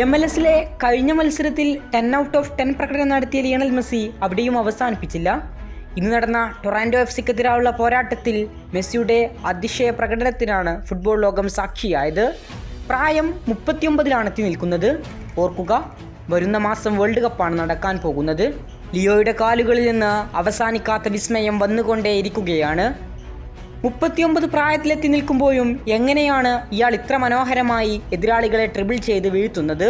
MLS-ലെ കഴിഞ്ഞ മത്സരത്തിൽ 10 out of 10 പ്രകടനം നടത്തിയ ലിയണൽ മെസ്സി അവിടെയും അവസാനിപ്പിച്ചില്ല. ഇന്ന് നടന്ന ടൊറാൻഡോ FC-ക്കെതിരായുള്ള പോരാട്ടത്തിൽ മെസ്സിയുടെ അതിശയ പ്രകടനത്തിനാണ് ഫുട്ബോൾ ലോകം സാക്ഷിയായത്. പ്രായം 39-ലാണ് എത്തി നിൽക്കുന്നത്. ഓർക്കുക, വരുന്ന മാസം വേൾഡ് കപ്പാണ് നടക്കാൻ പോകുന്നത്. ലിയോയുടെ കാലുകളിൽ നിന്ന് അവസാനിക്കാത്ത വിസ്മയം വന്നുകൊണ്ടേയിരിക്കുകയാണ്. 39 പ്രായത്തിലെത്തി നിൽക്കുമ്പോഴും എങ്ങനെയാണ് ഇയാൾ ഇത്ര മനോഹരമായി എതിരാളികളെ ട്രിബിൾ ചെയ്ത് വീഴ്ത്തുന്നത്?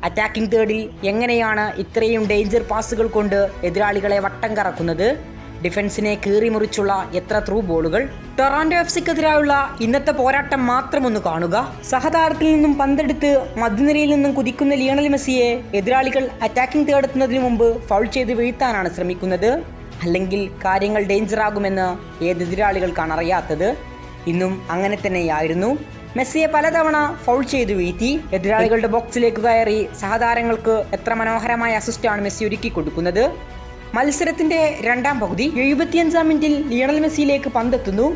അറ്റാക്കിംഗ് തേർഡിൽ എങ്ങനെയാണ് ഇത്രയും ഡേഞ്ചർ പാസുകൾ കൊണ്ട് എതിരാളികളെ വട്ടം കറക്കുന്നത്? ഡിഫൻസിനെ കീറിമുറിച്ചുള്ള എത്ര ത്രൂ ബോളുകൾ! ടൊറാൻഡോ FC-ക്കെതിരായുള്ള ഇന്നത്തെ പോരാട്ടം മാത്രമൊന്ന് കാണുക. സഹതാരത്തിൽ നിന്നും പന്തെടുത്ത് മധ്യനിരയിൽ നിന്നും കുതിക്കുന്ന ലിയണൽ മെസ്സിയെ എതിരാളികൾ അറ്റാക്കിംഗ് തേർഡെത്തുന്നതിന് മുമ്പ് ഫൗൾ ചെയ്ത് വീഴ്ത്താനാണ് ശ്രമിക്കുന്നത്. അല്ലെങ്കിൽ കാര്യങ്ങൾ ഡേഞ്ചറാകുമെന്ന് ഏത് എതിരാളികൾക്കാണ് അറിയാത്തത്? ഇന്നും അങ്ങനെ തന്നെയായിരുന്നു. മെസ്സിയെ പലതവണ ഫൗൾ ചെയ്ത് വീഴ്ത്തി എതിരാളികളുടെ ബോക്സിലേക്ക് കയറി സഹതാരങ്ങൾക്ക് എത്ര മനോഹരമായ അസിസ്റ്റാണ് മെസ്സി ഒരുക്കി കൊടുക്കുന്നത്. മത്സരത്തിന്റെ രണ്ടാം പകുതി 75-ാം മിനിറ്റിൽ ലിയണൽ മെസ്സിയിലേക്ക് പന്തെത്തുന്നു.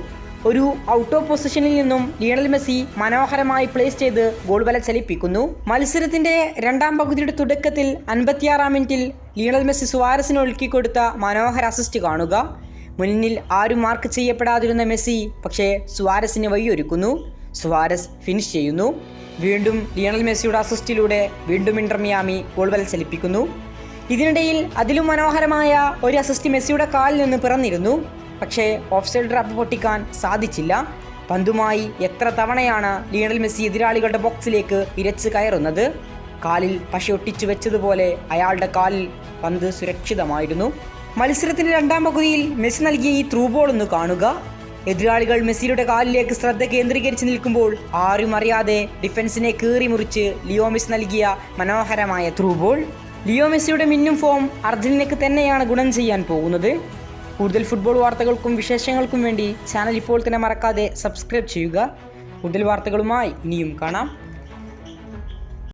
ഒരു ഔട്ട് ഓഫ് പൊസിഷനിൽ നിന്നും ലിയണൽ മെസ്സി മനോഹരമായി പ്ലേസ് ചെയ്ത് ഗോൾ വല ചലിപ്പിക്കുന്നു. മത്സരത്തിന്റെ രണ്ടാം പകുതിയുടെ തുടക്കത്തിൽ 56-ാം മിനിറ്റിൽ ലിയണൽ മെസ്സി സുവാരസിന് ഒഴുക്കിക്കൊടുത്ത മനോഹര അസിസ്റ്റ് കാണുക. മുന്നിൽ ആരും മാർക്ക് ചെയ്യപ്പെടാതിരുന്ന മെസ്സി പക്ഷേ സുവാരസിന് വഴിയൊരുക്കുന്നു. സുവാരസ് ഫിനിഷ് ചെയ്യുന്നു. വീണ്ടും ലിയണൽ മെസ്സിയുടെ അസിസ്റ്റിലൂടെ വീണ്ടും ഇന്റർ മിയാമി ഗോൾ വല ചലിപ്പിക്കുന്നു. ഇതിനിടയിൽ അതിലും മനോഹരമായ ഒരു അസിസ്റ്റ് മെസ്സിയുടെ കാലിൽ നിന്ന് പിറന്നിരുന്നു. പക്ഷേ ഓഫ് സൈഡ് ട്രാപ്പ് പൊട്ടിക്കാൻ സാധിച്ചില്ല. പന്തുമായി എത്ര തവണയാണ് ലിയണൽ മെസ്സി എതിരാളികളുടെ ബോക്സിലേക്ക് ഇരച്ച് കയറുന്നത്? കാലിൽ പശ ഒട്ടിച്ചു വെച്ചതുപോലെ അയാളുടെ കാലിൽ പന്ത് സുരക്ഷിതമായിരുന്നു. മത്സരത്തിന്റെ രണ്ടാം പകുതിയിൽ മെസ്സി നൽകിയ ഈ ത്രൂ ബോൾ ഒന്ന് കാണുക. എതിരാളികൾ മെസ്സിയുടെ കാലിലേക്ക് ശ്രദ്ധ കേന്ദ്രീകരിച്ച് നിൽക്കുമ്പോൾ ആരും അറിയാതെ ഡിഫൻസിനെ കീറി മുറിച്ച് ലിയോ മെസ്സി നൽകിയ മനോഹരമായ ത്രൂ ബോൾ. ലിയോ മെസ്സിയുടെ മിന്നും ഫോം അർജന്റീനയ്ക്ക് തന്നെയാണ് ഗുണം ചെയ്യാൻ പോകുന്നത്. കൂടുതൽ ഫുട്ബോൾ വാർത്തകൾക്കും വിശേഷങ്ങൾക്കും വേണ്ടി ചാനൽ ഇപ്പോൾ തന്നെ മറക്കാതെ സബ്സ്ക്രൈബ് ചെയ്യുക. കൂടുതൽ വാർത്തകളുമായി ഇനിയും കാണാം.